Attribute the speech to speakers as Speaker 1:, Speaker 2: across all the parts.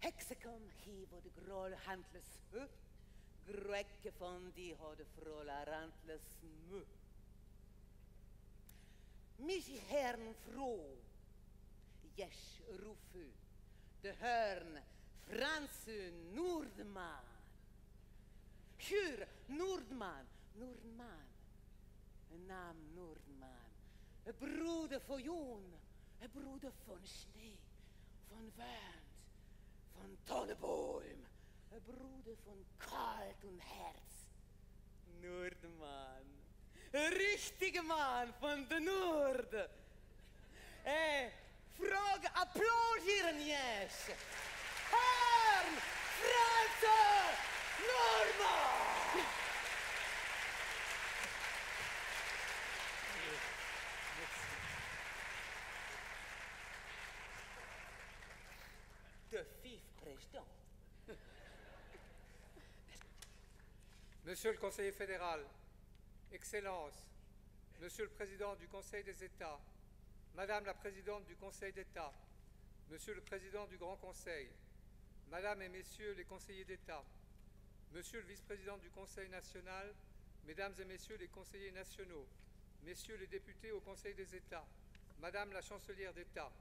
Speaker 1: Heksekom hiver de grål handles hø, grøkke von de hadde fråla rantles mø. Mich herren fro, jesch rufu, de hørn Fransu Nordman. Hur Nordman, Nordman, nam Nordman, broder för jon, broder von Schnee, von Wärme, von Tannenbaum, Bruder von Kalt und Herz. Nordmann, richtiger Mann von der Nord. Frage, applaudieren jetzt. Herrn Franz Nordmann! De vice-président.
Speaker 2: Monsieur le conseiller fédéral, Excellences, Monsieur le président du Conseil des États, Madame la présidente du Conseil d'État, Monsieur le président du Grand Conseil, Madame et Messieurs les conseillers d'État, Monsieur le vice-président du Conseil national, Mesdames et Messieurs les conseillers nationaux, Messieurs les députés au Conseil des États, Madame la chancelière d'État,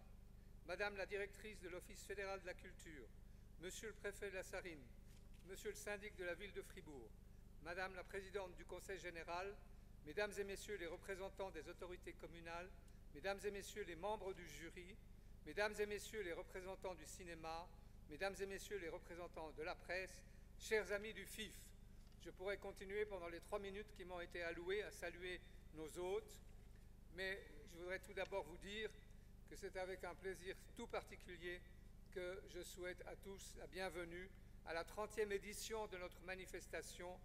Speaker 2: Madame la directrice de l'Office fédéral de la culture, Monsieur le préfet de la Sarine, Monsieur le syndic de la ville de Fribourg, Madame la présidente du Conseil général, Mesdames et Messieurs les représentants des autorités communales, Mesdames et Messieurs les membres du jury, Mesdames et Messieurs les représentants du cinéma, Mesdames et Messieurs les représentants de la presse, chers amis du FIF, je pourrais continuer pendant les 3 minutes qui m'ont été allouées à saluer nos hôtes, mais je voudrais tout d'abord vous dire que c'est avec un plaisir tout particulier que je souhaite à tous la bienvenue à la 30e édition de notre manifestation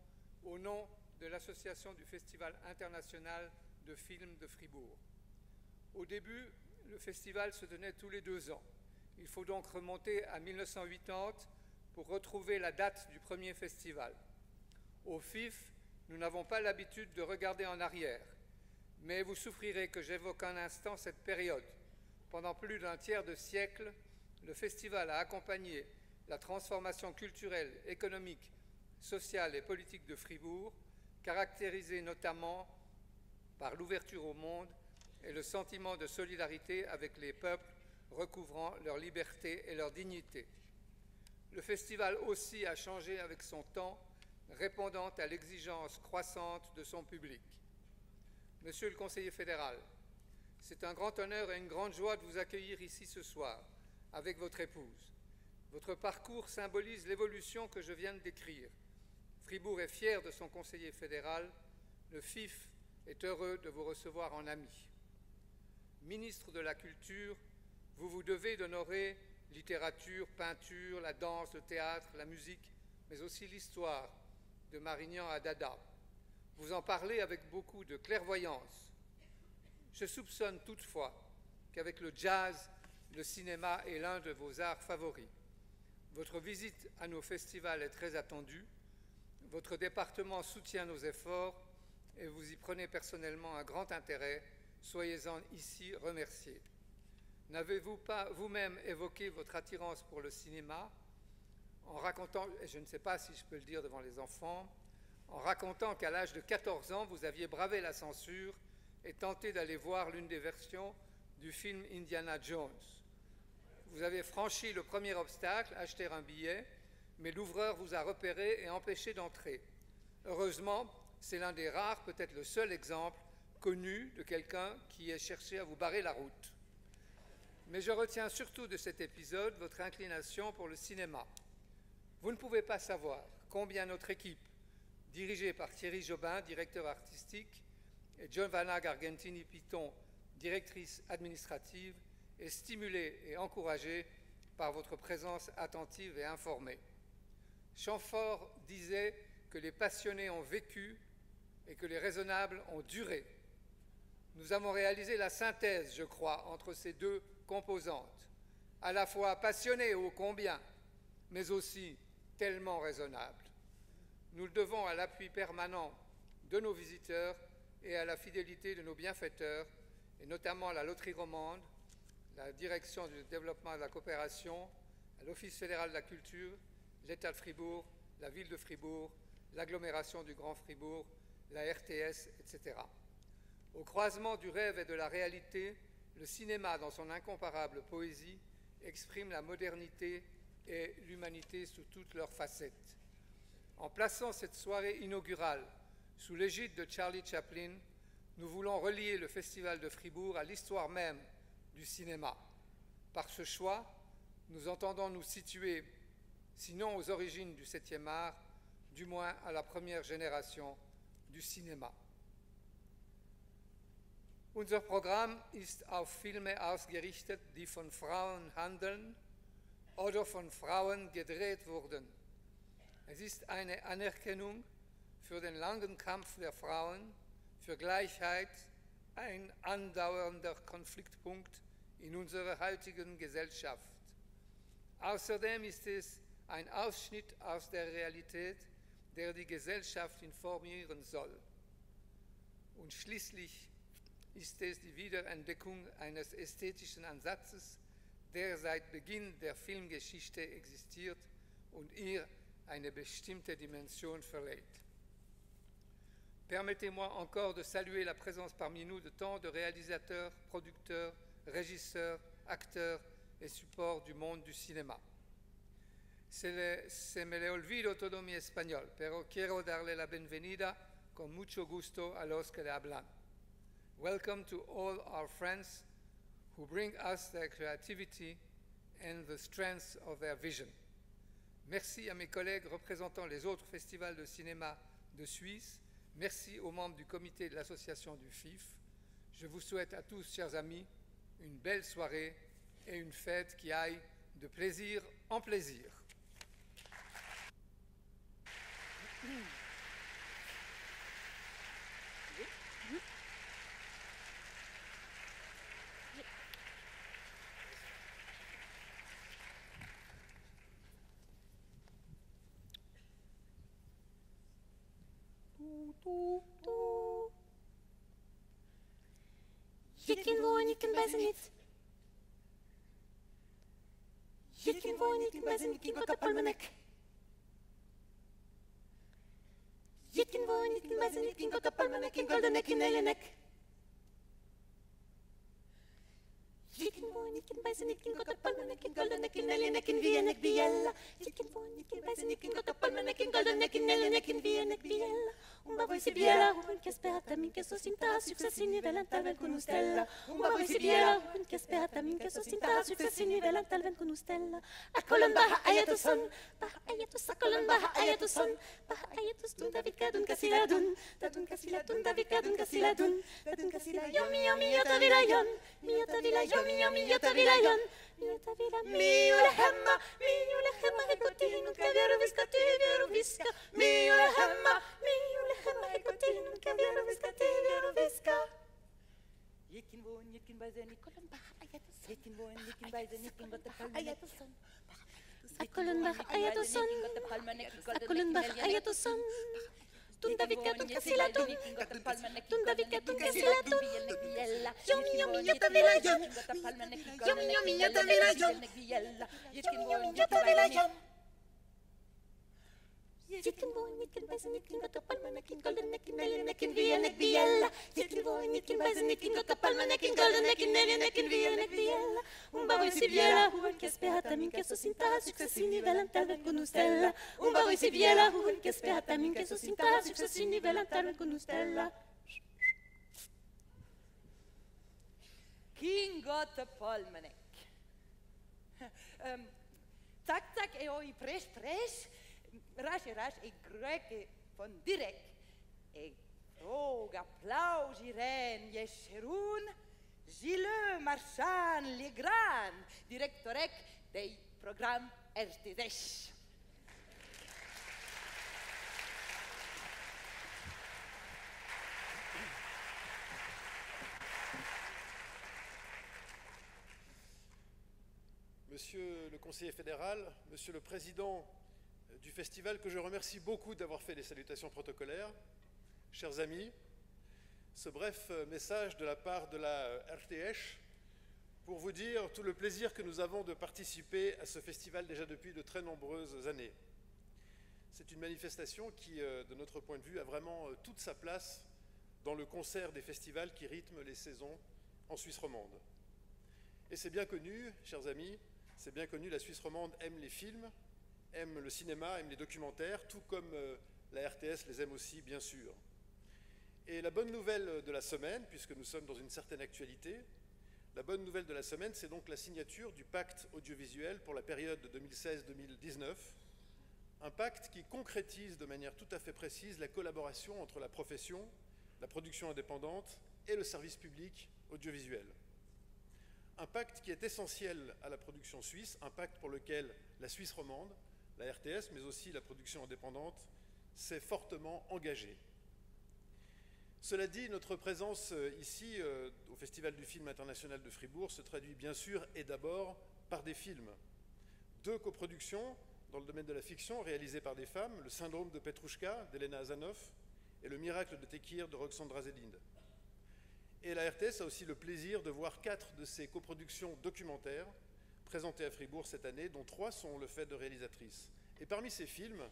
Speaker 2: au nom de l'Association du Festival international de films de Fribourg. Au début, le festival se tenait tous les 2 ans. Il faut donc remonter à 1980 pour retrouver la date du premier festival. Au FIF, nous n'avons pas l'habitude de regarder en arrière, mais vous souffrirez que j'évoque un instant cette période. Pendant plus d'un tiers de siècle, le festival a accompagné la transformation culturelle, économique, sociale et politique de Fribourg, caractérisée notamment par l'ouverture au monde et le sentiment de solidarité avec les peuples recouvrant leur liberté et leur dignité. Le festival aussi a changé avec son temps, répondant à l'exigence croissante de son public. Monsieur le conseiller fédéral, c'est un grand honneur et une grande joie de vous accueillir ici ce soir, avec votre épouse. Votre parcours symbolise l'évolution que je viens de décrire. Fribourg est fier de son conseiller fédéral. Le FIF est heureux de vous recevoir en ami. Ministre de la Culture, vous vous devez d'honorer littérature, peinture, la danse, le théâtre, la musique, mais aussi l'histoire, de Marignan à Dada. Vous en parlez avec beaucoup de clairvoyance. Je soupçonne toutefois qu'avec le jazz, le cinéma est l'un de vos arts favoris. Votre visite à nos festivals est très attendue. Votre département soutient nos efforts et vous y prenez personnellement un grand intérêt. Soyez-en ici remerciés. N'avez-vous pas vous-même évoqué votre attirance pour le cinéma en racontant, et je ne sais pas si je peux le dire devant les enfants, en racontant qu'à l'âge de 14 ans, vous aviez bravé la censure et tenté d'aller voir l'une des versions du film Indiana Jones. Vous avez franchi le premier obstacle, acheter un billet, mais l'ouvreur vous a repéré et empêché d'entrer. Heureusement, c'est l'un des rares, peut-être le seul exemple connu de quelqu'un qui ait cherché à vous barrer la route. Mais je retiens surtout de cet épisode votre inclination pour le cinéma. Vous ne pouvez pas savoir combien notre équipe, dirigée par Thierry Jobin, directeur artistique, et Giovanna Gargentini-Piton, directrice administrative, est stimulée et encouragée par votre présence attentive et informée. Chamfort disait que les passionnés ont vécu et que les raisonnables ont duré. Nous avons réalisé la synthèse, je crois, entre ces deux composantes, à la fois passionnés ô combien, mais aussi tellement raisonnables. Nous le devons à l'appui permanent de nos visiteurs et à la fidélité de nos bienfaiteurs, et notamment à la Loterie romande, la Direction du développement et de la coopération, à l'Office fédéral de la culture, l'État de Fribourg, la ville de Fribourg, l'agglomération du Grand Fribourg, la RTS, etc. Au croisement du rêve et de la réalité, le cinéma, dans son incomparable poésie, exprime la modernité et l'humanité sous toutes leurs facettes. En plaçant cette soirée inaugurale sous l'égide de Charlie Chaplin, nous voulons relier le Festival de Fribourg à l'histoire même du cinéma. Par ce choix, nous entendons nous situer, sinon aux origines du 7e art, du moins à la première génération du cinéma. Unser Programm ist auf Filme ausgerichtet, die von Frauen handeln oder von Frauen gedreht wurden. Es ist eine Anerkennung für den langen Kampf der Frauen, für Gleichheit, ein andauernder Konfliktpunkt in unserer heutigen Gesellschaft. Außerdem ist es ein Ausschnitt aus der Realität, der die Gesellschaft informieren soll. Und schließlich ist es die Wiederentdeckung eines ästhetischen Ansatzes, der seit Beginn der Filmgeschichte existiert und ihr eine bestimmte Dimension verleiht. Permettez-moi encore de saluer la présence parmi nous de tant de réalisateurs, producteurs, régisseurs, acteurs et supports du monde du cinéma. Se me le olvido todo mi español, pero quiero darle la bienvenida con mucho gusto a los que le hablan. Welcome to all our friends who bring us their creativity and the strength of their vision. Merci à mes collègues représentant les autres festivals de cinéma de Suisse. Merci aux membres du comité de l'association du FIF. Je vous souhaite à tous, chers amis, une belle soirée et une fête qui aille de plaisir en plaisir.
Speaker 3: Yikin voinikin basinit. Yikin voinikin basinikin kotapalmanek. Yikin voinikin basinikin kotapalmanekin goldenekin nelinek. Yikin voinikin basinikin kotapalmanekin goldenekin nelinekin vienek biella. Yikin voinikin basinikin kotapalmanekin goldenekin nelinekin vienek biella. Umba voisi biella, que sperata minkä sosinta, successini velan talven kun ustella. Umba voisi biella, que sperata minkä sosinta, successini velan talven kun ustella. Akolon baha ajatus on, baha ajatus, akolon baha ajatus on, baha ajatus tunta vikadun kasiladun, tatun kasiladun, davikadun kasiladun, tatun kasilajon, jota vilajon, jota vilajon, jota vilajon. Miule hemma, he kotiin, käviäru viska, tyviäru viska. Miule hemma, he kotiin, käviäru viska, tyviäru viska.
Speaker 1: Yikin voin, yikin bazen, ikolon baha ajatus. Yikin voin, yikin bazen, yikin kotapalmanek. Ajatus on.
Speaker 3: Akolon baha ajatus on, akolon baha ajatus on. Tunta vikadun kasiladun, tunta vikadun kasiladun. Jomi, jota vilajon, jomi, jota vilajon, jomi, jota vilajon. Yikin voin, yikin bazen, yikin kotapalmanekin, goldenekin, nelinekin, vienek biella. Yikin voin, yikin bazen, yikin kotapalmanekin, goldenekin, nelinekin, vienek biella. Umba voisi biella, que sperata minkä sosinta, successini velan talven kun ustella. Umba voisi biella, que sperata minkä sosinta, successini velan talven kun ustella.
Speaker 1: King kotapalmanek. Tak, e oi pres. Rash, e greke van direk. E vroeg applaus iren, jesheroen. Gilles Marchand Legrand, directorek de program RTDES.
Speaker 4: Monsieur le conseiller fédéral, monsieur le président du festival, que je remercie beaucoup d'avoir fait les salutations protocolaires, chers amis, ce bref message de la part de la RTH pour vous dire tout le plaisir que nous avons de participer à ce festival déjà depuis de très nombreuses années. C'est une manifestation qui, de notre point de vue, a vraiment toute sa place dans le concert des festivals qui rythment les saisons en Suisse romande. Et c'est bien connu, chers amis, c'est bien connu, la Suisse romande aime les films, aime le cinéma, aime les documentaires, tout comme la RTS les aime aussi, bien sûr. Et la bonne nouvelle de la semaine, puisque nous sommes dans une certaine actualité, la bonne nouvelle de la semaine, c'est donc la signature du pacte audiovisuel pour la période 2016-2019, un pacte qui concrétise de manière tout à fait précise la collaboration entre la profession, la production indépendante et le service public audiovisuel. Un pacte qui est essentiel à la production suisse, un pacte pour lequel la Suisse romande, la RTS, mais aussi la production indépendante, s'est fortement engagée. Cela dit, notre présence ici, au Festival du film international de Fribourg, se traduit bien sûr et d'abord par des films. 2 coproductions dans le domaine de la fiction réalisées par des femmes, Le syndrome de Petrouchka d'Elena Azanov et Le miracle de Tekir de Roxandra Zelind. Et la RTS a aussi le plaisir de voir 4 de ces coproductions documentaires présentées à Fribourg cette année, dont 3 sont le fait de réalisatrices. Et parmi ces films,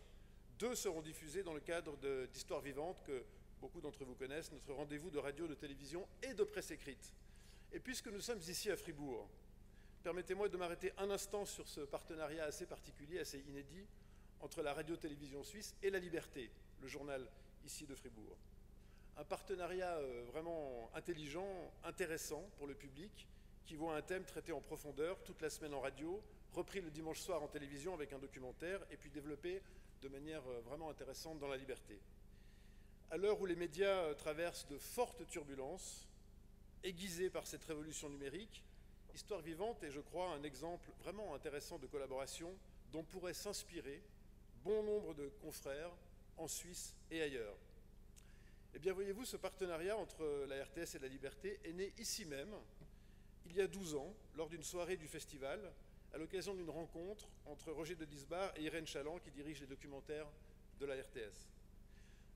Speaker 4: 2 seront diffusés dans le cadre d'Histoire vivante, que beaucoup d'entre vous connaissent, notre rendez-vous de radio, de télévision et de presse écrite. Et puisque nous sommes ici à Fribourg, permettez-moi de m'arrêter un instant sur ce partenariat assez particulier, assez inédit, entre la radio-télévision suisse et La Liberté, le journal ici de Fribourg. Un partenariat vraiment intelligent, intéressant pour le public, qui voit un thème traité en profondeur toute la semaine en radio, repris le dimanche soir en télévision avec un documentaire, et puis développé de manière vraiment intéressante dans La Liberté. À l'heure où les médias traversent de fortes turbulences, aiguisées par cette révolution numérique, Histoire vivante est, je crois, un exemple vraiment intéressant de collaboration dont pourraient s'inspirer bon nombre de confrères, en Suisse et ailleurs. Eh bien, voyez-vous, ce partenariat entre la RTS et la Liberté est né ici même, il y a 12 ans, lors d'une soirée du festival, à l'occasion d'une rencontre entre Roger de Disbar et Irène Chaland, qui dirige les documentaires de la RTS.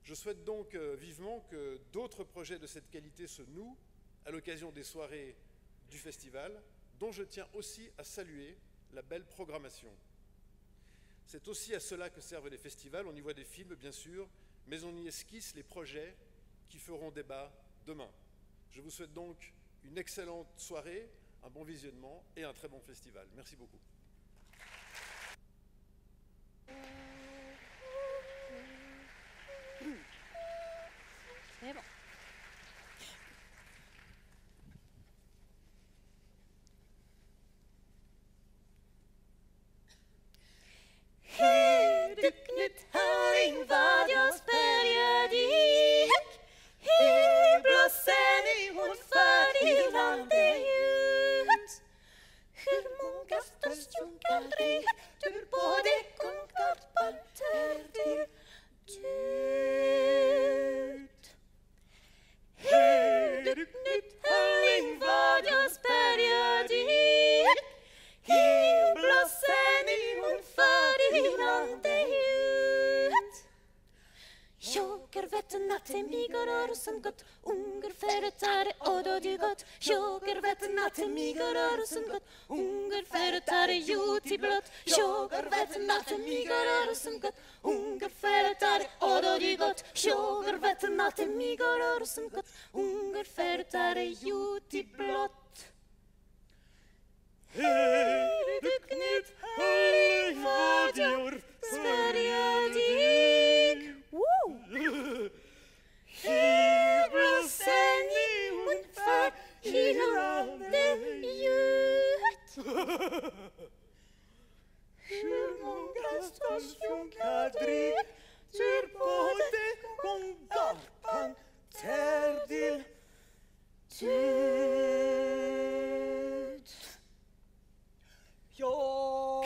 Speaker 4: Je souhaite donc vivement que d'autres projets de cette qualité se nouent à l'occasion des soirées du festival, dont je tiens aussi à saluer la belle programmation. C'est aussi à cela que servent les festivals. On y voit des films, bien sûr, mais on y esquisse les projets qui feront débat demain. Je vous souhaite donc une excellente soirée, un bon visionnement et un très bon festival. Merci beaucoup.
Speaker 3: C'est bon. Du Knut Hörring vad jag spärrar dig. Hur blåser ni hon för i landet ut. Hur många ståsjunkar dryg du både kongar panter till död. Du Knut Hörring vad jag spärrar dig. Hur blåser ni hon för i landet ut. Jag vet natten mig går rörelsen gott. Ungar företar och då du gott. Jag vet natten mig går rörelsen gott. Ungar företar jo till blott. Jag vet natten mig går rörelsen gott. Ungar företar och då du gott. Jag vet natten mig går rörelsen gott. Ungar företar jo till blott. Du Knut Hörring vad jag spärrar dig. Hur blåser ni ungefär i landet ut. Hur många ståsjunkar dryg tur både kongar panter till död.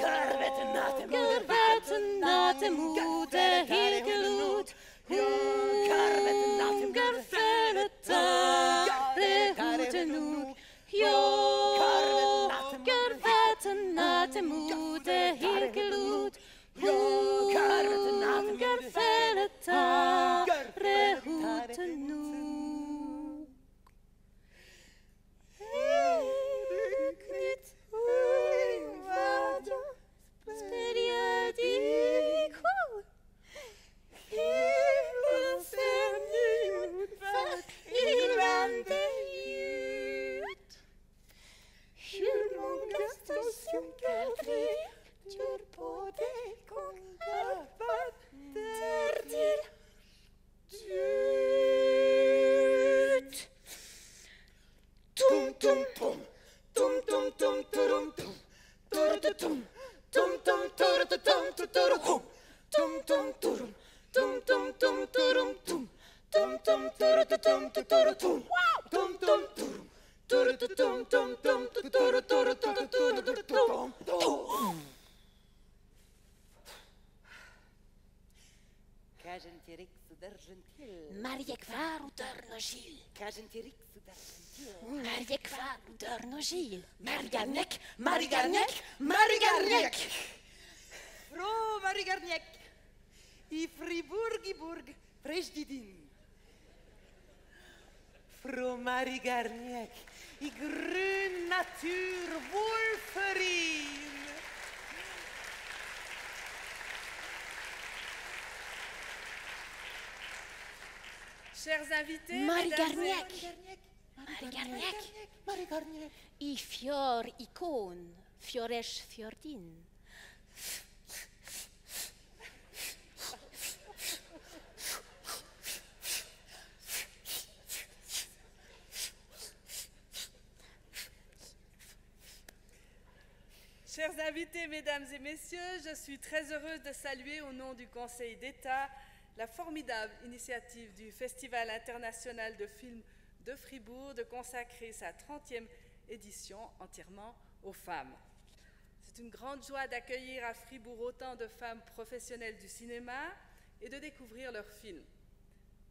Speaker 3: Garvet natemode hilgelot. Ungar företare hotenog. Garvet natemode hilgelot. Ungar företare hotenog. Knut Hörring vad jag spärrar dig. Hur blåser ni ungefär i landet ut. Hur många ståsjunkar dryg gör både kongar panter till död. Tum tum tum. Tum tum tum turum tum. Turututum. Tum tum turututum tuturuhum. Tum tum turum. Tum tum tum turum tum. Tum tum turututum tuturutum. Tum tum turum. Turututum tum tum tuturututum.
Speaker 1: Кажен ти рик съдържан тил.
Speaker 3: Marie kvar och dörren och Gil.
Speaker 1: Кажен ти рик съдържан тил.
Speaker 3: Marie kvar och dörren och Gil.
Speaker 1: Marigarnek, Marigarnek, Marigarnek. Fro Marigarnek. I Fribourg i Burg, Prejdidin. Fro Marigarnek. I grön natur, Wolferin.
Speaker 5: Chers invités,
Speaker 3: Marigarnek.
Speaker 1: Marigarnek. Marigarnek.
Speaker 3: I fjör ikon. Fjöresh fjördin.
Speaker 5: Chers invités, mesdames et messieurs, je suis très heureuse de saluer au nom du Conseil d'État la formidable initiative du Festival international de films de Fribourg de consacrer sa 30e édition entièrement aux femmes. C'est une grande joie d'accueillir à Fribourg autant de femmes professionnelles du cinéma et de découvrir leurs films.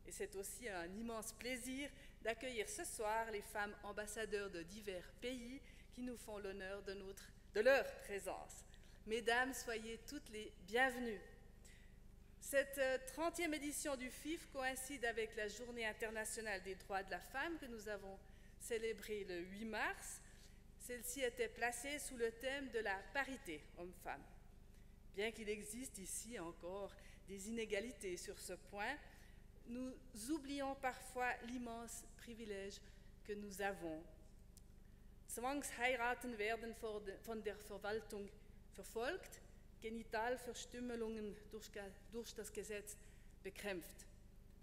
Speaker 5: Et c'est aussi un immense plaisir d'accueillir ce soir les femmes ambassadeurs de divers pays qui nous font l'honneur de leur présence. Mesdames, soyez toutes les bienvenues. Cette 30e édition du FIF coïncide avec la Journée internationale des droits de la femme que nous avons célébrée le 8 mars. Celle-ci était placée sous le thème de la parité homme-femme. Bien qu'il existe ici encore des inégalités sur ce point, nous oublions parfois l'immense privilège que nous avons. Zwangsheiraten werden von der Verwaltung verfolgt, Genitalverstümmelungen durch das Gesetz bekämpft.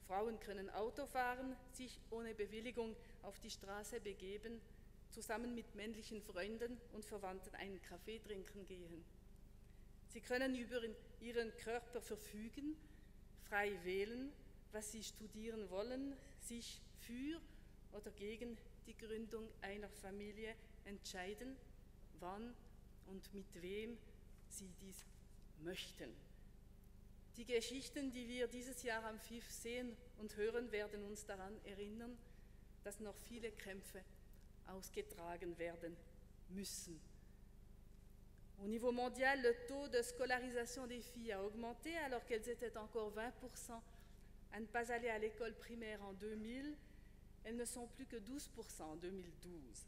Speaker 5: Frauen können Auto fahren, sich ohne Bewilligung auf die Straße begeben, zusammen mit männlichen Freunden und Verwandten einen Kaffee trinken gehen. Sie können über ihren Körper verfügen, frei wählen, was sie studieren wollen, sich für oder gegen die Gründung einer Familie entscheiden, wann und mit wem sie dies möchten. Die Geschichten, die wir dieses Jahr am FIF sehen und hören, werden uns daran erinnern, dass noch viele Kämpfe ausgetragen werden müssen. Au niveau mondial, le taux de scolarisation des filles a augmenté alors qu'elles étaient encore 20% à ne pas aller à l'école primaire en 2000. Elles ne sont plus que 12% en 2012.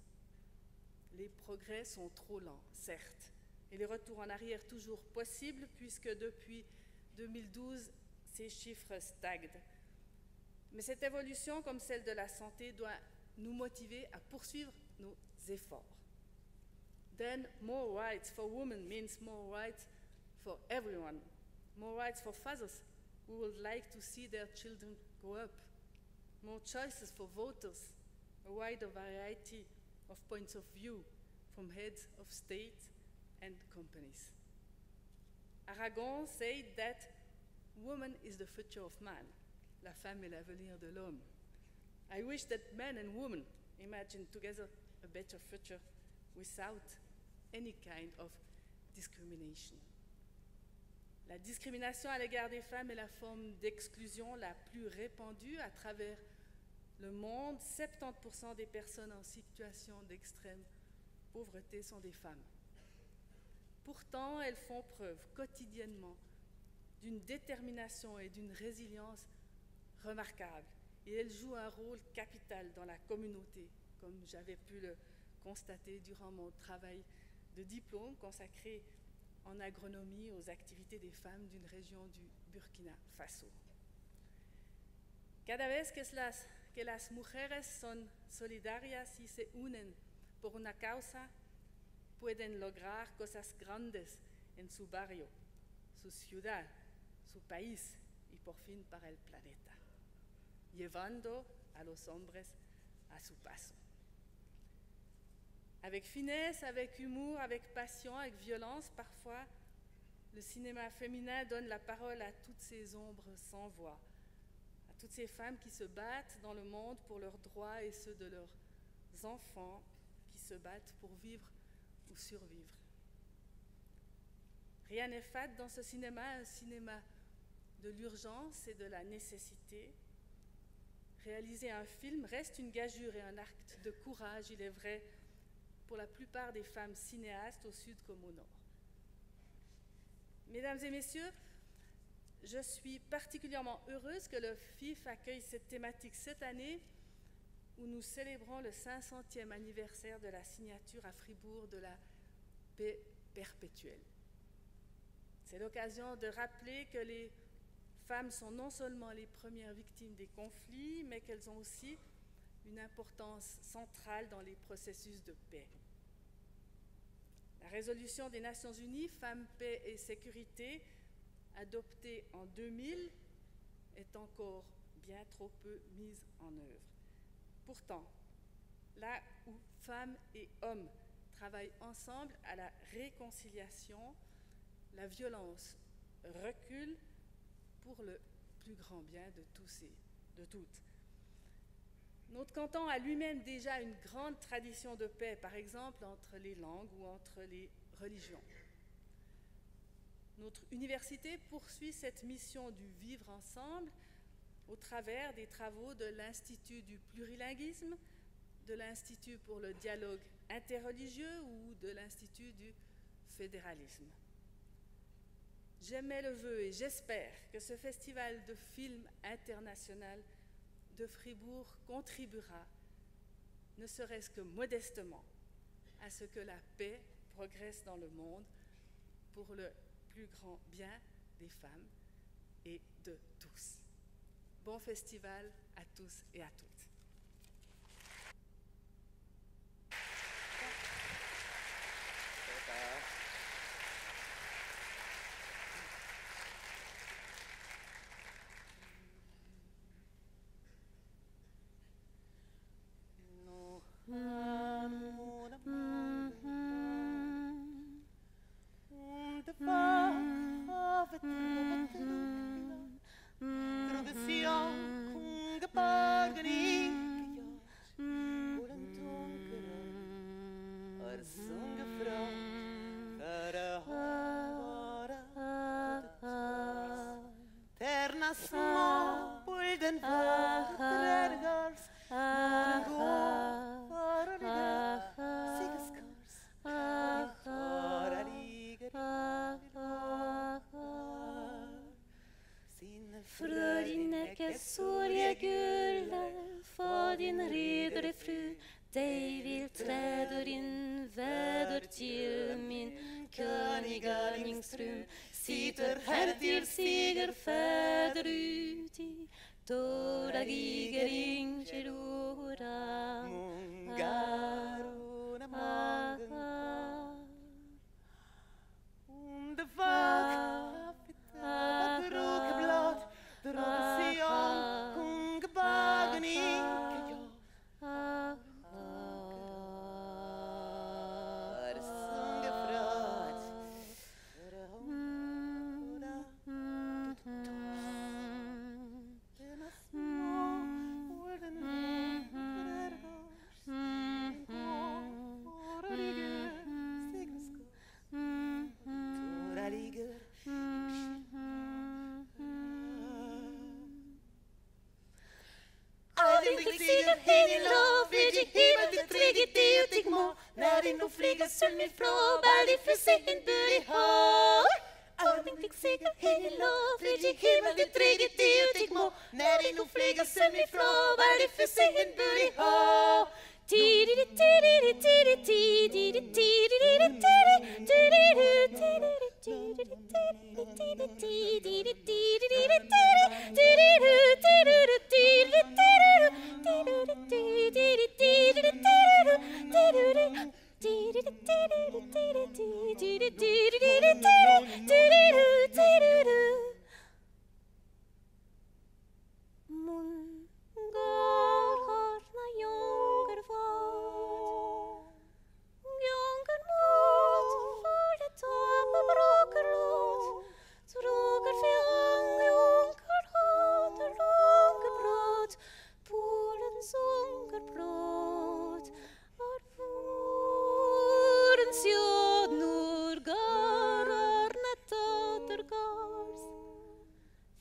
Speaker 5: Les progrès sont trop lents, certes, et les retours en arrière toujours possibles puisque depuis 2012, ces chiffres stagnent. Mais cette évolution, comme celle de la santé, doit nous motiver à poursuivre nos efforts. Then more rights for women means more rights for everyone, more rights for fathers who would like to see their children grow up, more choices for voters, a wider variety of points of view from heads of state and companies. Aragon said that woman is the future of man. La femme est l'avenir de l'homme. I wish that men and women imagine together a better future without any kind of discrimination. La discrimination à l'égard des femmes est la forme d'exclusion la plus répandue à travers le monde. 70% des personnes en situation d'extrême pauvreté sont des femmes. Pourtant, elles font preuve quotidiennement d'une détermination et d'une résilience remarquables. Et elles jouent un rôle capital dans la communauté, comme j'avais pu le constater durant mon travail de diplôme consacré en agronomie aux activités des femmes d'une région du Burkina Faso. Cada vez que las mujeres son solidarias y se unen por una causa, pueden lograr cosas grandes en su barrio, su ciudad, su país y por fin para el planeta, llevando a los hombres a su paso. Avec finesse, avec humour, avec passion, avec violence parfois, le cinéma féminin donne la parole à toutes ces ombres sans voix, à toutes ces femmes qui se battent dans le monde pour leurs droits et ceux de leurs enfants qui se battent pour vivre ou survivre. Rien n'est fade dans ce cinéma, un cinéma de l'urgence et de la nécessité. Réaliser un film reste une gageure et un acte de courage, il est vrai, pour la plupart des femmes cinéastes au sud comme au nord. Mesdames et messieurs, je suis particulièrement heureuse que le FIF accueille cette thématique cette année où nous célébrons le 500e anniversaire de la signature à Fribourg de la paix perpétuelle. C'est l'occasion de rappeler que les femmes sont non seulement les premières victimes des conflits, mais qu'elles ont aussi une importance centrale dans les processus de paix. La résolution des Nations Unies, Femmes, Paix et Sécurité, adoptée en 2000, est encore bien trop peu mise en œuvre. Pourtant, là où femmes et hommes travaillent ensemble à la réconciliation, la violence recule pour le plus grand bien de tous et de toutes. Notre canton a lui-même déjà une grande tradition de paix, par exemple entre les langues ou entre les religions. Notre université poursuit cette mission du vivre ensemble au travers des travaux de l'Institut du plurilinguisme, de l'Institut pour le dialogue interreligieux ou de l'Institut du fédéralisme. J'émets le vœu et j'espère que ce festival de films international de Fribourg contribuera, ne serait-ce que modestement, à ce que la paix progresse dans le monde pour le plus grand bien des femmes et de tous. Bon festival à tous et à toutes.
Speaker 3: Sitter här till segerfäder uti Tora gigering Chirura
Speaker 1: Mungaruna magen de vak Drogeblad Drogesion Kungebagen inke
Speaker 3: Sul min fråbär det för sig en bur i hav Aldrig fick seger hela Flyg himmel det tredje det må När det nog flyga sul min fråbär det för sig en bur i hav Tididi tididi tididi tididi tididi Mungar harna jongar vad Jongar mat för det tapa brakar låt Tråkar fjang jongar hatar långa brott Polens ungar brott Ar vårens jodnor garar nättater gars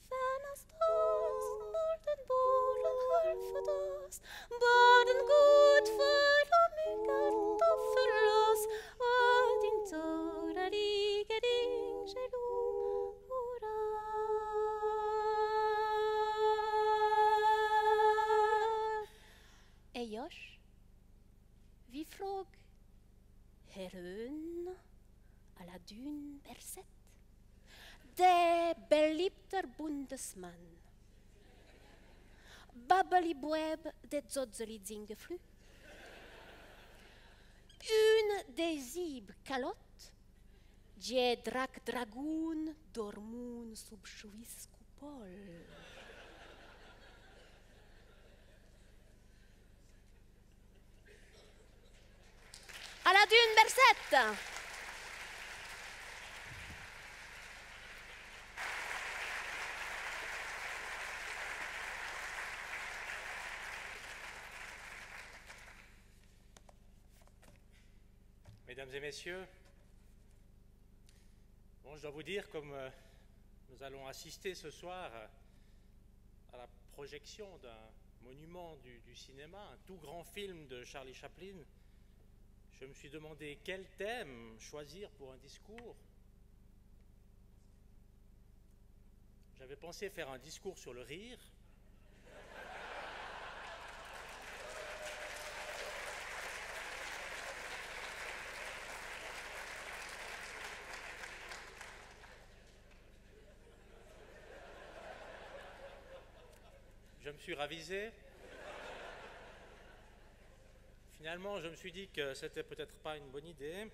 Speaker 3: Färnas tas Norden bolen halvfadas Baden god för de mycket för oss Att inte ora ligger ingen ora Ejors Vi fråg Herön alla dun berset Der beliebter Bundesmann Babbeli boeb det zozzeli zingeflu Une des ib calot Je drac dragoon dormun sub șuis cupol À la dune Bercette
Speaker 6: Mesdames et messieurs, Bon, je dois vous dire, comme nous allons assister ce soir à la projection d'un monument du cinéma, un tout grand film de Charlie Chaplin, je me suis demandé quel thème choisir pour un discours. J'avais pensé faire un discours sur le rire. Je me suis ravisé. Finalement, je me suis dit que c'était peut-être pas une bonne idée.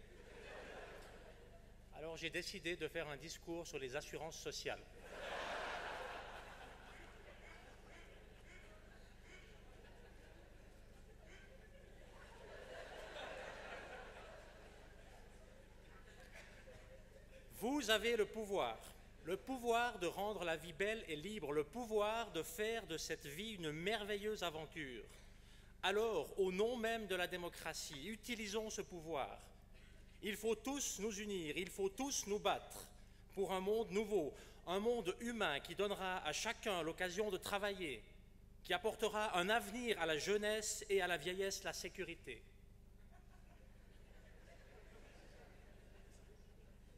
Speaker 6: Alors j'ai décidé de faire un discours sur les assurances sociales. Vous avez le pouvoir de rendre la vie belle et libre, le pouvoir de faire de cette vie une merveilleuse aventure. Alors, au nom même de la démocratie, utilisons ce pouvoir. Il faut tous nous unir, il faut tous nous battre pour un monde nouveau, un monde humain qui donnera à chacun l'occasion de travailler, qui apportera un avenir à la jeunesse et à la vieillesse la sécurité.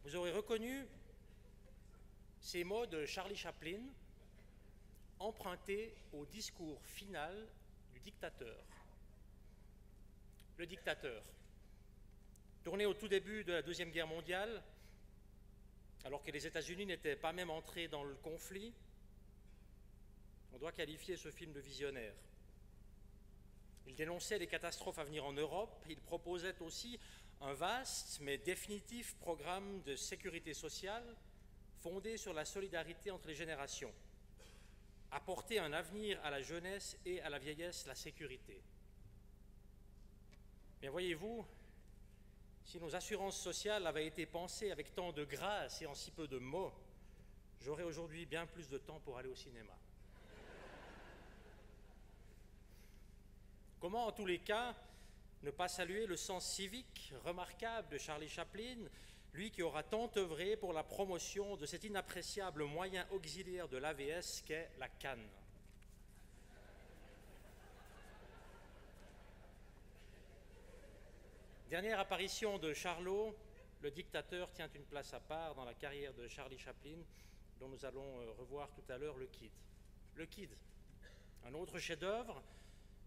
Speaker 6: Vous aurez reconnu ces mots de Charlie Chaplin empruntés au discours final du dictateur. Le dictateur, tourné au tout début de la Deuxième Guerre mondiale, alors que les États-Unis n'étaient pas même entrés dans le conflit, on doit qualifier ce film de visionnaire. Il dénonçait les catastrophes à venir en Europe, il proposait aussi un vaste mais définitif programme de sécurité sociale fondé sur la solidarité entre les générations. Apporter un avenir à la jeunesse et à la vieillesse la sécurité. Bien voyez-vous, si nos assurances sociales avaient été pensées avec tant de grâce et en si peu de mots, j'aurais aujourd'hui bien plus de temps pour aller au cinéma. Comment, en tous les cas, ne pas saluer le sens civique remarquable de Charlie Chaplin, lui qui aura tant œuvré pour la promotion de cet inappréciable moyen auxiliaire de l'AVS qu'est la canne. Dernière apparition de Charlot, le dictateur tient une place à part dans la carrière de Charlie Chaplin, dont nous allons revoir tout à l'heure le Kid. Le Kid, un autre chef-d'œuvre,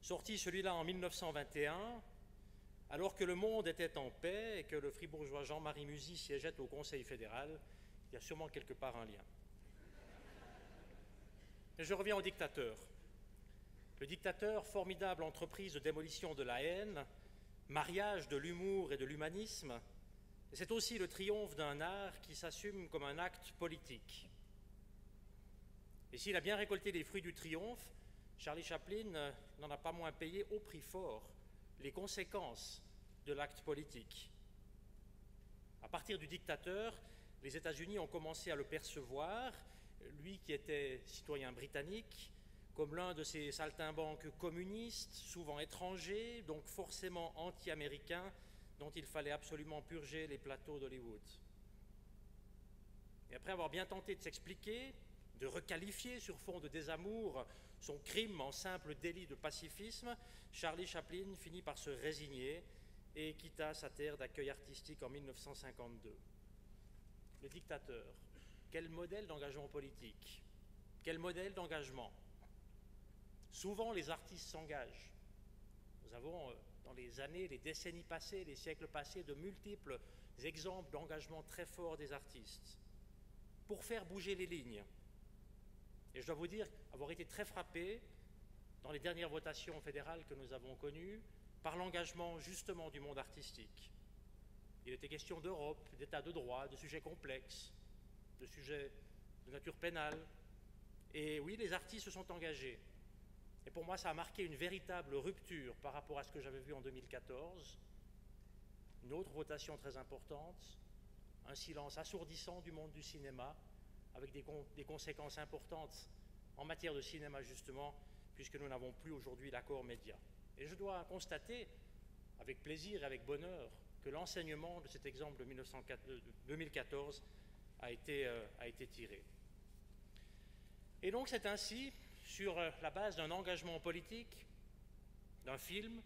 Speaker 6: sorti celui-là en 1921, alors que le monde était en paix et que le fribourgeois Jean-Marie Musy siégeait au Conseil fédéral. Il y a sûrement quelque part un lien. Et je reviens au dictateur. Le dictateur, formidable entreprise de démolition de la haine, mariage de l'humour et de l'humanisme, c'est aussi le triomphe d'un art qui s'assume comme un acte politique. Et s'il a bien récolté les fruits du triomphe, Charlie Chaplin n'en a pas moins payé au prix fort les conséquences de l'acte politique. À partir du dictateur, les États-Unis ont commencé à le percevoir, lui qui était citoyen britannique, comme l'un de ces saltimbanques communistes, souvent étrangers, donc forcément anti-américains, dont il fallait absolument purger les plateaux d'Hollywood. Et après avoir bien tenté de s'expliquer, de requalifier sur fond de désamour son crime en simple délit de pacifisme, Charlie Chaplin finit par se résigner et quitta sa terre d'accueil artistique en 1952. Le dictateur, quel modèle d'engagement politique, quel modèle d'engagement. Souvent les artistes s'engagent. Nous avons dans les années, les décennies passées, les siècles passés, de multiples exemples d'engagement très fort des artistes pour faire bouger les lignes. Et je dois vous dire avoir été très frappé dans les dernières votations fédérales que nous avons connues par l'engagement justement du monde artistique. Il était question d'Europe, d'état de droit, de sujets complexes, de sujets de nature pénale. Et oui, les artistes se sont engagés. Et pour moi, ça a marqué une véritable rupture par rapport à ce que j'avais vu en 2014. Une autre votation très importante, un silence assourdissant du monde du cinéma, avec des conséquences importantes en matière de cinéma justement, puisque nous n'avons plus aujourd'hui l'accord média. Et je dois constater, avec plaisir et avec bonheur, que l'enseignement de cet exemple de 2014 a été tiré. Et donc c'est ainsi, sur la base d'un engagement politique, d'un film,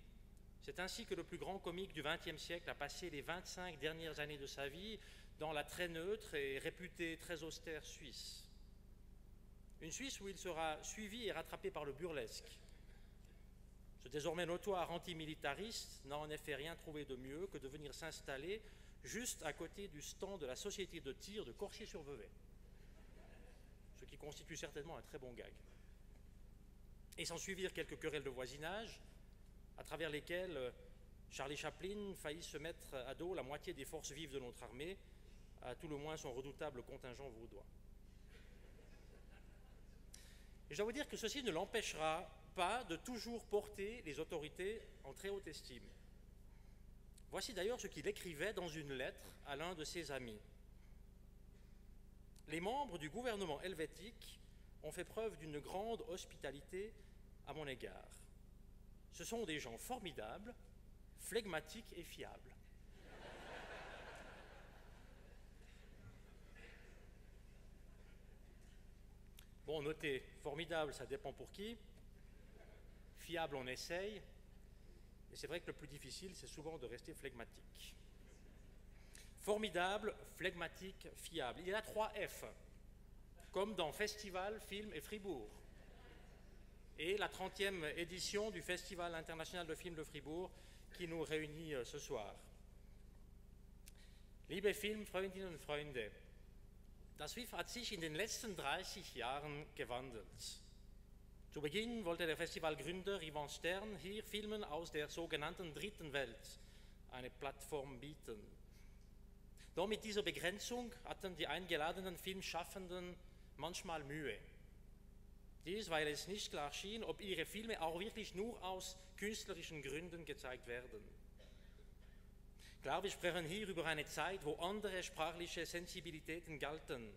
Speaker 6: c'est ainsi que le plus grand comique du XXe siècle a passé les 25 dernières années de sa vie dans la très neutre et réputée très austère Suisse. Une Suisse où il sera suivi et rattrapé par le burlesque. Ce désormais notoire antimilitariste n'a en effet rien trouvé de mieux que de venir s'installer juste à côté du stand de la société de tir de Corsier-sur-Vevey, ce qui constitue certainement un très bon gag. Et s'en suivirent quelques querelles de voisinage, à travers lesquelles Charlie Chaplin faillit se mettre à dos la moitié des forces vives de notre armée, à tout le moins son redoutable contingent vaudois. Et je dois vous dire que ceci ne l'empêchera pas de toujours porter les autorités en très haute estime. Voici d'ailleurs ce qu'il écrivait dans une lettre à l'un de ses amis. Les membres du gouvernement helvétique ont fait preuve d'une grande hospitalité à mon égard. Ce sont des gens formidables, flegmatiques et fiables. Bon, notez, formidable, ça dépend pour qui. Fiable, on essaye. Et c'est vrai que le plus difficile, c'est souvent de rester flegmatique. Formidable, flegmatique, fiable. Il y a 3 F, comme dans Festival, Film et Fribourg. Et la 30e édition du Festival international de film de Fribourg qui nous réunit ce soir. Liebe Filmfreundinnen und Freunde, das WIF hat sich in den letzten 30 Jahren gewandelt. Zu Beginn wollte der Festivalgründer Ivan Stern hier Filmen aus der sogenannten Dritten Welt eine Plattform bieten. Doch mit dieser Begrenzung hatten die eingeladenen Filmschaffenden manchmal Mühe. Dies, weil es nicht klar schien, ob ihre Filme auch wirklich nur aus künstlerischen Gründen gezeigt werden. Klar, wir sprechen hier über eine Zeit, wo andere sprachliche Sensibilitäten galten.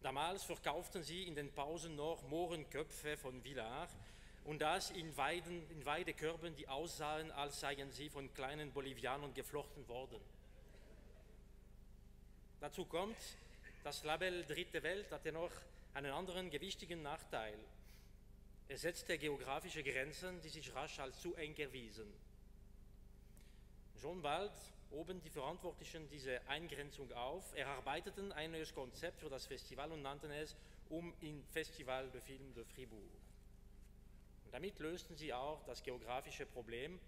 Speaker 6: Damals verkauften sie in den Pausen noch Mohrenköpfe von Villard und das in Weidekörben, die aussahen, als seien sie von kleinen Bolivianern geflochten worden. Dazu kommt, das Label Dritte Welt hatte noch einen anderen gewichtigen Nachteil. Es setzte geografische Grenzen, die sich rasch als zu eng erwiesen. Schon bald hoben die Verantwortlichen diese Eingrenzung auf, erarbeiteten ein neues Konzept für das Festival und nannten es in Festival de Film de Fribourg. Und damit lösten sie auch das geografische Problem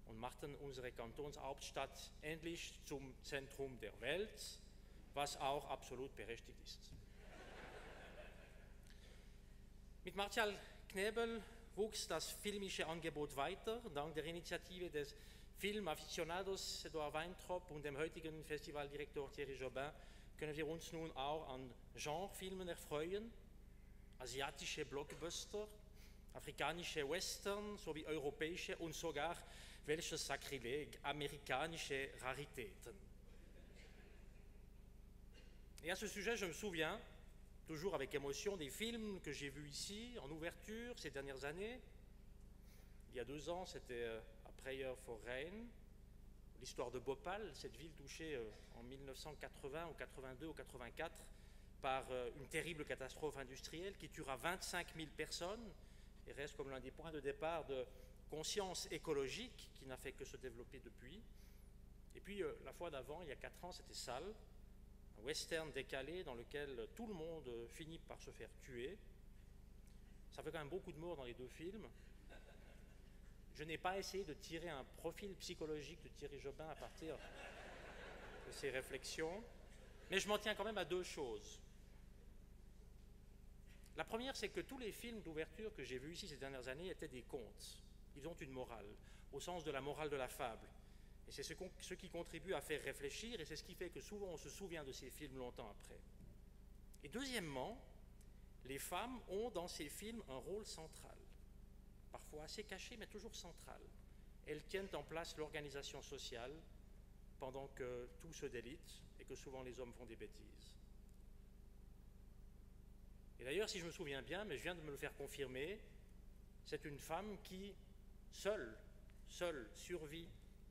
Speaker 6: und machten unsere Kantonshauptstadt endlich zum Zentrum der Welt, was auch absolut berechtigt ist. Mit Martial Knebel wuchs das filmische Angebot weiter, dank der Initiative des Filmaficionados Edouard Weintrop und dem heutigen Festivaldirektor Thierry Jobin können wir uns nun auch an Genrefilmen erfreuen, asiatische Blockbuster, afrikanische Western sowie europäische und sogar, welches Sakrileg, amerikanische Raritäten. Et à ce sujet, je me souviens, toujours avec émotion, des films que j'ai vus ici, en ouverture, ces dernières années. Il y a 2 ans, c'était A Prayer for Rain, l'histoire de Bhopal, cette ville touchée en 1980, ou 82 ou 84, par une terrible catastrophe industrielle qui tuera 25 000 personnes et reste comme l'un des points de départ de conscience écologique qui n'a fait que se développer depuis. Et puis, la fois d'avant, il y a 4 ans, c'était Sale, un western décalé dans lequel tout le monde finit par se faire tuer. Ça fait quand même beaucoup de morts dans les 2 films. Je n'ai pas essayé de tirer un profil psychologique de Thierry Jobin à partir de ces réflexions, mais je m'en tiens quand même à 2 choses. La première, c'est que tous les films d'ouverture que j'ai vus ici ces dernières années étaient des contes. Ils ont une morale, au sens de la morale de la fable. Et c'est ce qui contribue à faire réfléchir, et c'est ce qui fait que souvent on se souvient de ces films longtemps après. Et deuxièmement, les femmes ont dans ces films un rôle central, parfois assez caché, mais toujours central. Elles tiennent en place l'organisation sociale pendant que tout se délite et que souvent les hommes font des bêtises. Et d'ailleurs, si je me souviens bien, mais je viens de me le faire confirmer, c'est une femme qui, seule survit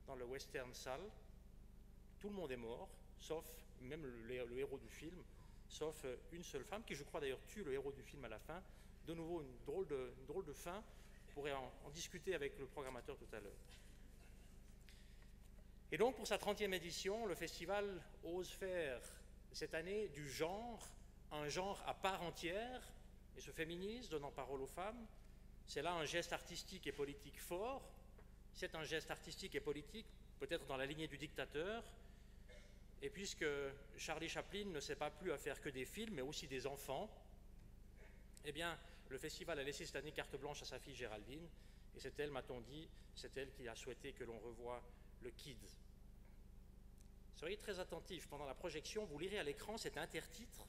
Speaker 6: dans le western Sale. Tout le monde est mort, sauf même le héros du film, sauf une seule femme, qui je crois d'ailleurs tue le héros du film à la fin. De nouveau, une drôle de fin. On pourrait en discuter avec le programmateur tout à l'heure. Et donc, pour sa 30e édition, le festival ose faire cette année du genre un genre à part entière et se féminise, donnant parole aux femmes. C'est là un geste artistique et politique fort. C'est un geste artistique et politique, peut-être dans la lignée du dictateur. Et puisque Charlie Chaplin ne sait pas plus à faire que des films, mais aussi des enfants, eh bien, le festival a laissé cette année carte blanche à sa fille Géraldine, et c'est elle, m'a-t-on dit, c'est elle qui a souhaité que l'on revoie le Kid. Soyez très attentifs, pendant la projection, vous lirez à l'écran cet intertitre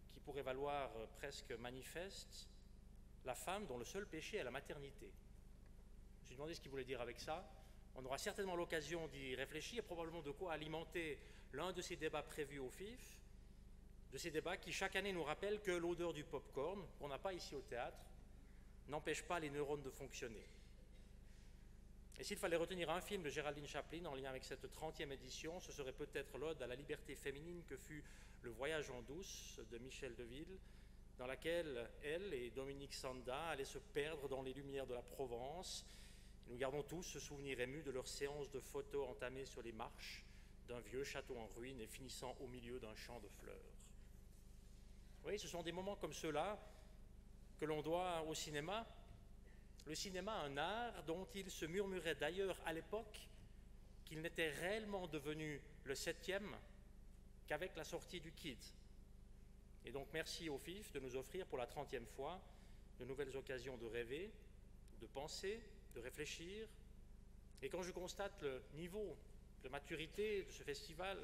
Speaker 6: qui pourrait valoir presque manifeste, la femme dont le seul péché est la maternité. Je me suis demandé ce qu'il voulait dire avec ça. On aura certainement l'occasion d'y réfléchir, probablement de quoi alimenter l'un de ces débats prévus au FIF, de ces débats qui chaque année nous rappellent que l'odeur du pop-corn, qu'on n'a pas ici au théâtre, n'empêche pas les neurones de fonctionner. Et s'il fallait retenir un film de Géraldine Chaplin en lien avec cette 30e édition, ce serait peut-être l'ode à la liberté féminine que fut Le Voyage en douce de Michel Deville, dans laquelle elle et Dominique Sanda allaient se perdre dans les lumières de la Provence. Nous gardons tous ce souvenir ému de leur séance de photos entamée sur les marches d'un vieux château en ruine et finissant au milieu d'un champ de fleurs. Vous voyez, ce sont des moments comme ceux-là que l'on doit au cinéma. Le cinéma, un art dont il se murmurait d'ailleurs à l'époque qu'il n'était réellement devenu le 7e qu'avec la sortie du Kid. Et donc merci au FIF de nous offrir pour la 30e fois de nouvelles occasions de rêver, de penser, de réfléchir. Et quand je constate le niveau de maturité de ce festival,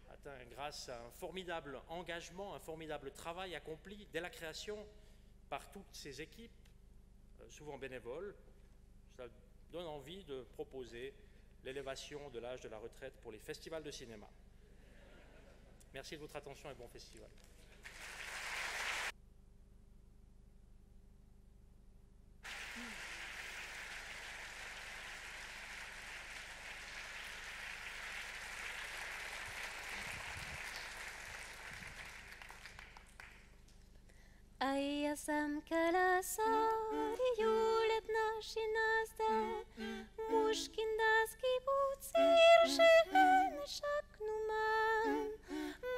Speaker 6: atteint grâce à un formidable engagement, un formidable travail accompli dès la création par toutes ces équipes, souvent bénévoles, ça donne envie de proposer l'élévation de l'âge de la retraite pour les festivals de cinéma. Merci de votre attention et bon festival.
Speaker 3: Aijasam kalasari juulet našinazde, muškindas kibuci iršehen šaknuman,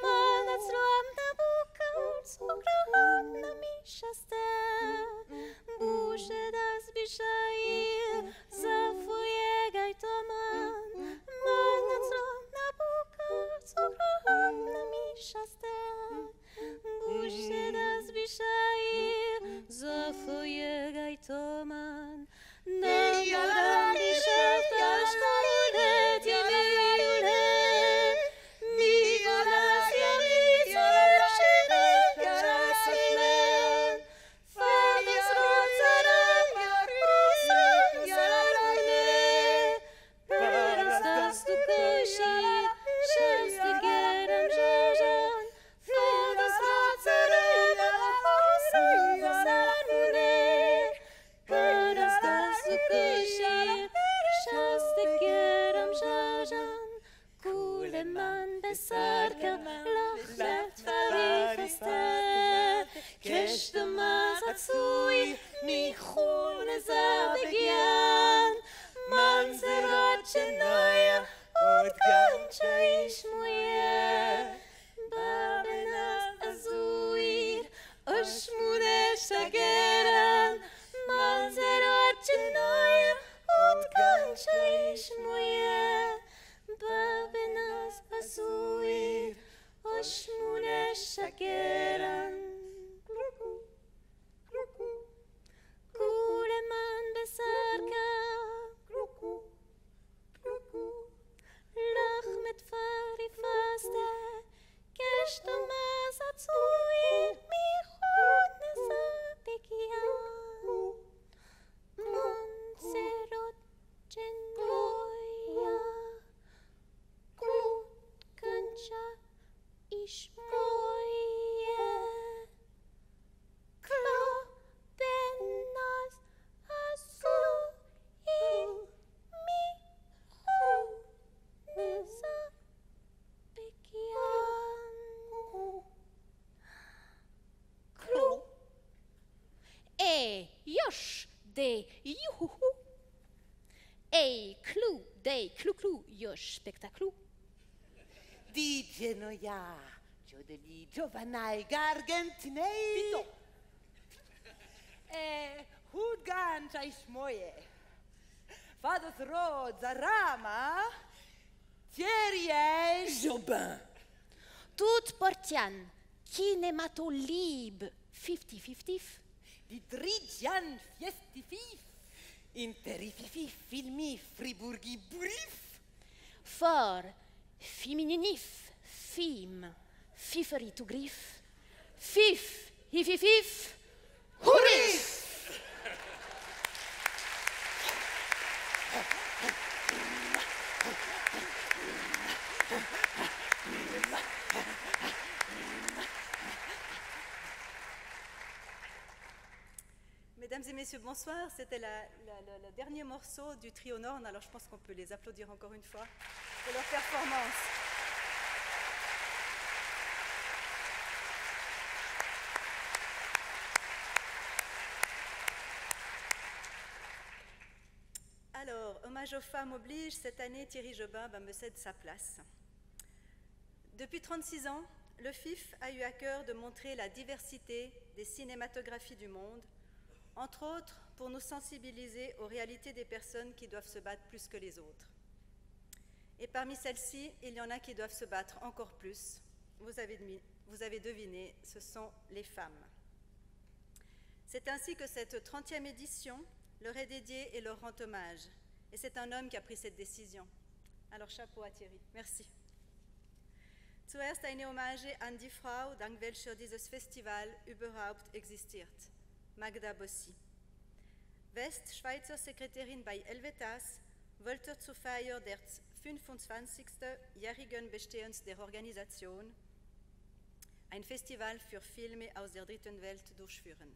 Speaker 3: manac roamna bukar sugrahot na mišaste, bušedas bišair zafuje gajtoman, manac roamna bukar sugrahot na mišaste, bušedas bišair zafuje gajtoman, Neyyalar işeftaş kaydet yemeğüle, Migolas yemit yerşine yarasıklen, Ferdis rozaran yarisen yararayne, Perastas tukuşi, şemstigeram jajan, Ferdis rozaran yarisen yararayne, Perastas tukuşi, şemstigeram jajan, Kuleman besarka, lachlet farifeste, Keshtemaz atzui, michun zabegyan, Manzerat shenoya, Odgancha ishmuye, Babenas azuir, Oshmune shageran, Manzerat shenoya, Odgancha ishmuye, Babenas azuir, Oshmune shageran. Kuleman besarka, Lachmet farifaste, Keshtemaz atzui, michut nezabegyan, Montserrat genoya, Kut kancha ishmoye. huhu. Ei, clou, dei, clou, josh, spectaclu.
Speaker 1: Di Genoia, Giodeli, Giovanai, Gargentinei. Hudgan, Chaishmoye. Fados Rod, Zarama, Thierry, Jobin.
Speaker 3: Tout portian, cinematolib, 50-50.
Speaker 1: Di Drigian, Fiestifif. Interififi, Filmi, Friburgi, Brief.
Speaker 3: For, fimininif, fim, fiferi to grif, fif, hififif,
Speaker 1: Hurif!
Speaker 7: Mesdames et messieurs, bonsoir. C'était le dernier morceau du trio Norn. Alors je pense qu'on peut les applaudir encore une fois pour leur performance. Alors, hommage aux femmes oblige, cette année Thierry Jobin me cède sa place. Depuis 36 ans, le FIF a eu à cœur de montrer la diversité des cinématographies du monde, entre autres pour nous sensibiliser aux réalités des personnes qui doivent se battre plus que les autres. Et parmi celles-ci, il y en a qui doivent se battre encore plus. Vous avez deviné, ce sont les femmes. C'est ainsi que cette 30e édition leur est dédiée et leur rend hommage. Et c'est un homme qui a pris cette décision. Alors chapeau à Thierry. Merci. Zuerst eine Hommage an die Frau, dank welcher dieses Festival überhaupt existiert. Magda Bossi. Westschweizer Sekretärin bei Helvetas, wollte zur Feier der 25-jährigen Bestehens der Organisation ein Festival für Filme aus der Dritten Welt durchführen.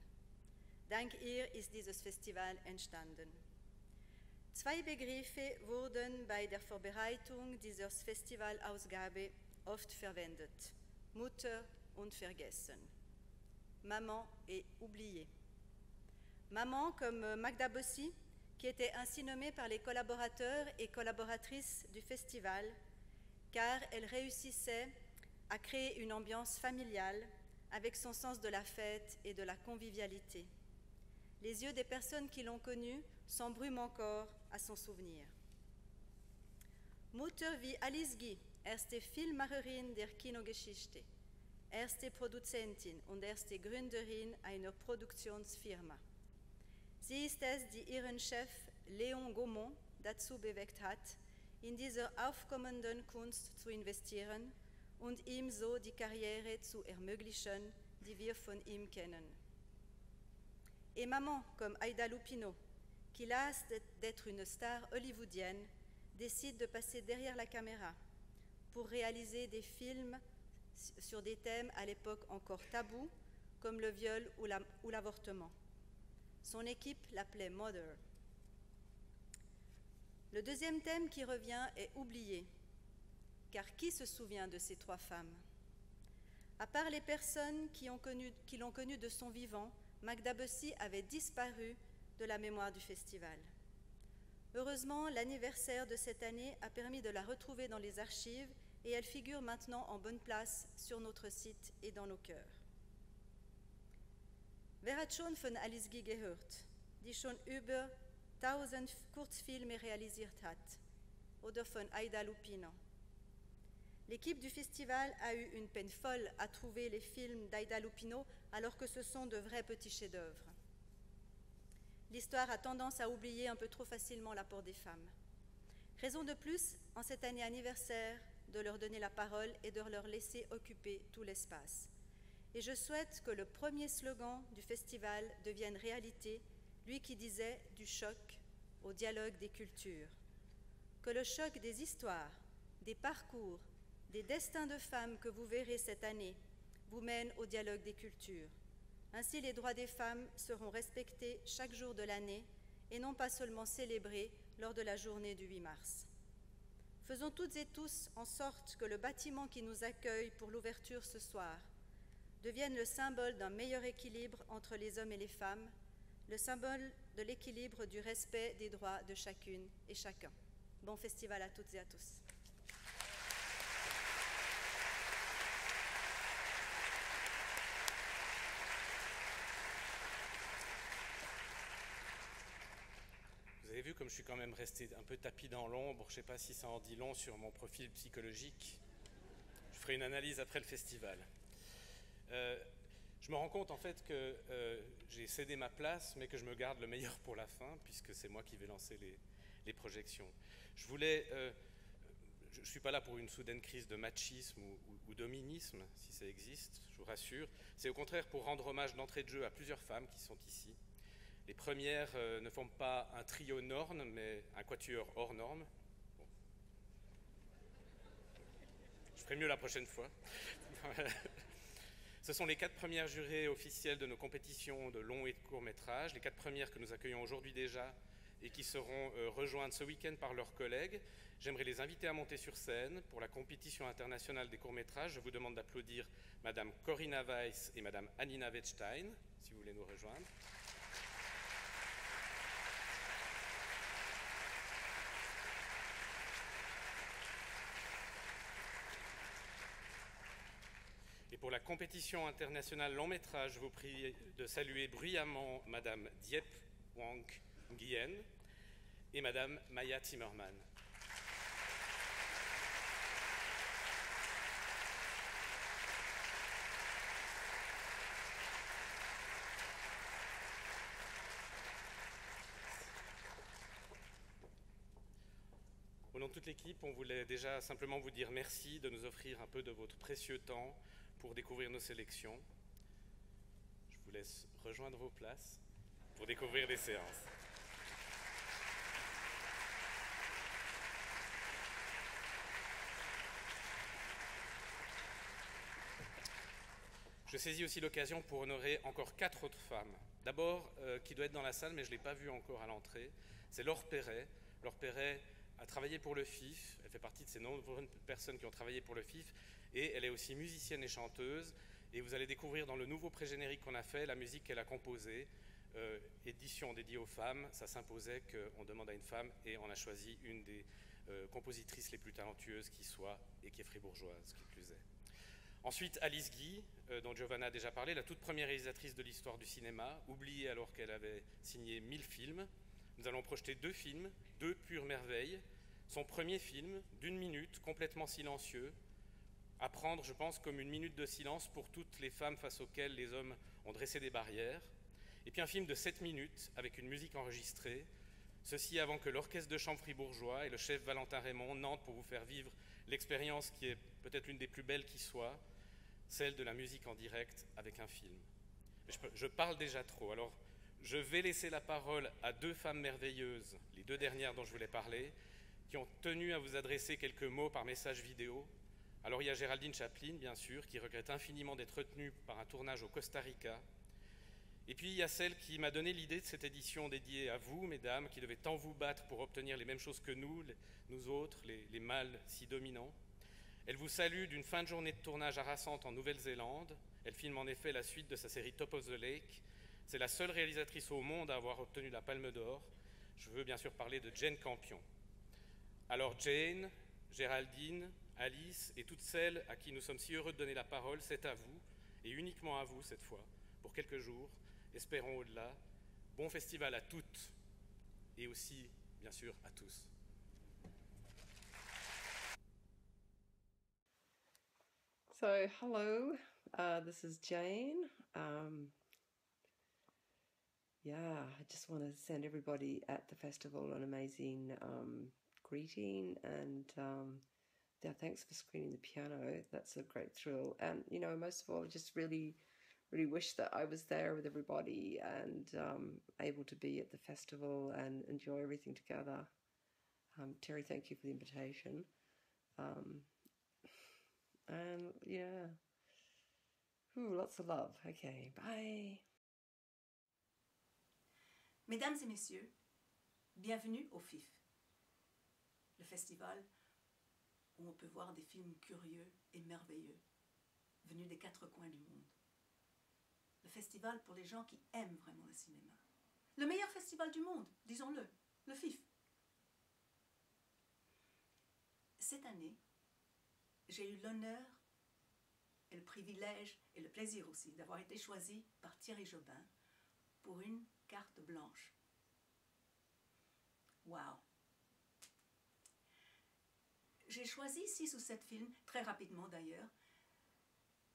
Speaker 7: Dank ihr ist dieses Festival entstanden. Zwei Begriffe wurden bei der Vorbereitung dieser Festivalausgabe oft verwendet: Mutter und Vergessen. Maman et oubliée. Maman comme Magda Bossi, qui était ainsi nommée par les collaborateurs et collaboratrices du festival, car elle réussissait à créer une ambiance familiale avec son sens de la fête et de la convivialité. Les yeux des personnes qui l'ont connue s'embrument encore à son souvenir. Mutter wie Alice Guy, erste Filmmacherin der Kinogeschichte, erste Produzentin und erste Gründerin einer Produktionsfirma. Sie ist es, die ihren Chef Léon Gaumont dazu bewegt hat, in dieser aufkommenden Kunst zu investieren und ihm so die Karriere zu ermöglichen, die wir von ihm kennen. Et maman comme Aida Lupino, qui lasse d'être une star hollywoodienne, décide de passer derrière la caméra pour réaliser des films sur des thèmes à l'époque encore tabous, comme le viol ou l'avortement. Son équipe l'appelait Mother. Le deuxième thème qui revient est oublié, car qui se souvient de ces trois femmes? À part les personnes qui l'ont connue de son vivant, Magda Bossi avait disparu de la mémoire du festival. Heureusement, l'anniversaire de cette année a permis de la retrouver dans les archives et elle figure maintenant en bonne place sur notre site et dans nos cœurs. Wer hat schon von Alice Guy gehört, die schon über 1000 Kurzfilme réalisiert hat, oder von Aida Lupino? L'équipe du festival a eu une peine folle à trouver les films d'Aida Lupino alors que ce sont de vrais petits chefs-d'œuvre. L'histoire a tendance à oublier un peu trop facilement l'apport des femmes. Raison de plus, en cette année anniversaire, de leur donner la parole et de leur laisser occuper tout l'espace. Et je souhaite que le premier slogan du festival devienne réalité, lui qui disait du choc au dialogue des cultures. Que le choc des histoires, des parcours, des destins de femmes que vous verrez cette année vous mène au dialogue des cultures. Ainsi, les droits des femmes seront respectés chaque jour de l'année et non pas seulement célébrés lors de la journée du 8 mars. Faisons toutes et tous en sorte que le bâtiment qui nous accueille pour l'ouverture ce soir devienne le symbole d'un meilleur équilibre entre les hommes et les femmes, le symbole de l'équilibre, du respect des droits de chacune et chacun. Bon festival à toutes et à tous.
Speaker 6: Vous avez vu comme je suis quand même resté un peu tapis dans l'ombre. Je ne sais pas si ça en dit long sur mon profil psychologique. Je ferai une analyse après le festival. Je me rends compte en fait que j'ai cédé ma place, mais que je me garde le meilleur pour la fin, puisque c'est moi qui vais lancer les projections. Je ne suis pas là pour une soudaine crise de machisme ou dominisme, si ça existe, je vous rassure. C'est au contraire pour rendre hommage d'entrée de jeu à plusieurs femmes qui sont ici. Les premières ne forment pas un trio norme, mais un quatuor hors norme. Bon. Je ferai mieux la prochaine fois. Ce sont les 4 premières jurées officielles de nos compétitions de long et de court métrage, les 4 premières que nous accueillons aujourd'hui déjà et qui seront rejointes ce week-end par leurs collègues. J'aimerais les inviter à monter sur scène pour la compétition internationale des courts métrages. Je vous demande d'applaudir Madame Corinna Weiss et Madame Anina Wettstein, si vous voulez nous rejoindre. Pour la compétition internationale long métrage, je vous prie de saluer bruyamment Madame Diep Wang Nguyen et Madame Maya Timmerman. Au nom de toute l'équipe, on voulait déjà simplement vous dire merci de nous offrir un peu de votre précieux temps pour découvrir nos sélections. Je vous laisse rejoindre vos places pour découvrir les séances. Je saisis aussi l'occasion pour honorer encore 4 autres femmes. D'abord, qui doit être dans la salle, mais je ne l'ai pas vue encore à l'entrée, c'est Laure Perret. Laure Perret a travaillé pour le FIF, elle fait partie de ces nombreuses personnes qui ont travaillé pour le FIF, et elle est aussi musicienne et chanteuse, et vous allez découvrir dans le nouveau pré-générique qu'on a fait la musique qu'elle a composée, édition dédiée aux femmes. Ça s'imposait qu'on demande à une femme, et on a choisi une des compositrices les plus talentueuses qui soit, et qui est fribourgeoise, qui plus est. Ensuite, Alice Guy, dont Giovanna a déjà parlé, la toute première réalisatrice de l'histoire du cinéma, oubliée alors qu'elle avait signé 1000 films. Nous allons projeter 2 films, 2 pures merveilles. Son premier film, d'1 minute, complètement silencieux, à prendre, je pense, comme une minute de silence pour toutes les femmes face auxquelles les hommes ont dressé des barrières. Et puis un film de 7 minutes, avec une musique enregistrée. Ceci avant que l'orchestre de chambre fribourgeois et le chef Valentin Raymond n'entrent pour vous faire vivre l'expérience qui est peut-être l'une des plus belles qui soit, celle de la musique en direct avec un film. Je parle déjà trop, alors je vais laisser la parole à 2 femmes merveilleuses, les 2 dernières dont je voulais parler, qui ont tenu à vous adresser quelques mots par message vidéo. Alors il y a Géraldine Chaplin, bien sûr, qui regrette infiniment d'être retenue par un tournage au Costa Rica. Et puis il y a celle qui m'a donné l'idée de cette édition dédiée à vous, mesdames, qui devez tant vous battre pour obtenir les mêmes choses que nous autres, les mâles si dominants. Elle vous salue d'une fin de journée de tournage harassante en Nouvelle-Zélande. Elle filme en effet la suite de sa série Top of the Lake. C'est la seule réalisatrice au monde à avoir obtenu la Palme d'Or. Je veux bien sûr parler de Jane Campion. Alors Jane, Géraldine, Alice et toutes celles à qui nous sommes si heureux de donner la parole, c'est à vous, et uniquement à vous cette fois, pour quelques jours, espérons au-delà. Bon festival à toutes et aussi, bien sûr, à tous.
Speaker 8: So, hello, this is Jane. I just want to send everybody at the festival an amazing greeting, and thanks for screening the piano. That's a great thrill. And, you know, most of all, I just really wish that I was there with everybody and able to be at the festival and enjoy everything together. Terry, thank you for the invitation. And yeah, lots of love. Okay, bye.
Speaker 9: Mesdames et messieurs, bienvenue au FIF, le festival où on peut voir des films curieux et merveilleux, venus des 4 coins du monde. Le festival pour les gens qui aiment vraiment le cinéma. Le meilleur festival du monde, disons-le, le FIF. Cette année, j'ai eu l'honneur et le privilège et le plaisir aussi d'avoir été choisi par Thierry Jobin pour une carte blanche. Waouh! J'ai choisi 6 ou 7 films, très rapidement d'ailleurs,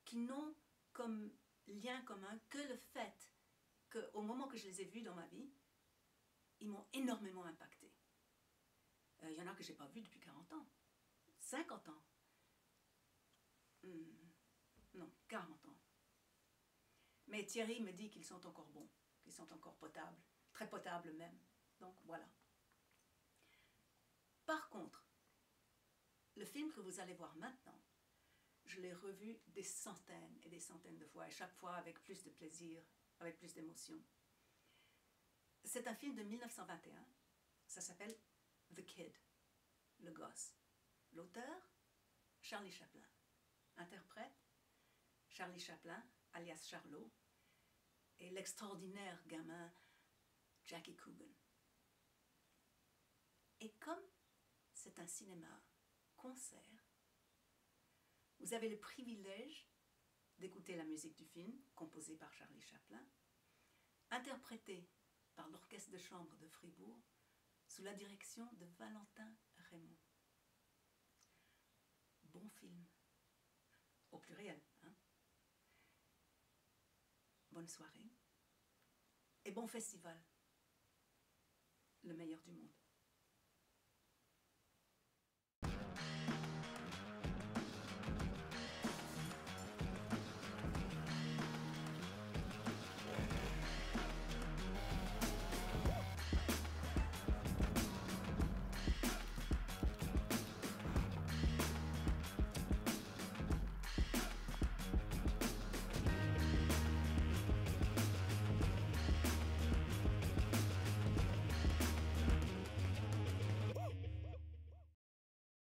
Speaker 9: qui n'ont comme lien commun que le fait qu'au moment que je les ai vus dans ma vie, ils m'ont énormément impacté. Il y en a que je n'ai pas vus depuis 40 ans, 50 ans. Non, 40 ans. Mais Thierry me dit qu'ils sont encore bons, qu'ils sont encore potables, très potables même. Donc voilà. Par contre, le film que vous allez voir maintenant, je l'ai revu des centaines et des centaines de fois, et chaque fois avec plus de plaisir, avec plus d'émotion. C'est un film de 1921, ça s'appelle The Kid, le gosse. L'auteur, Charlie Chaplin. Interprète, Charlie Chaplin, alias Charlot, et l'extraordinaire gamin Jackie Coogan. Et comme c'est un cinéma-concert, vous avez le privilège d'écouter la musique du film, composée par Charlie Chaplin, interprétée par l'Orchestre de chambre de Fribourg, sous la direction de Valentin Raymond. Bon film. Au pluriel, hein? Bonne soirée et bon festival, le meilleur du monde.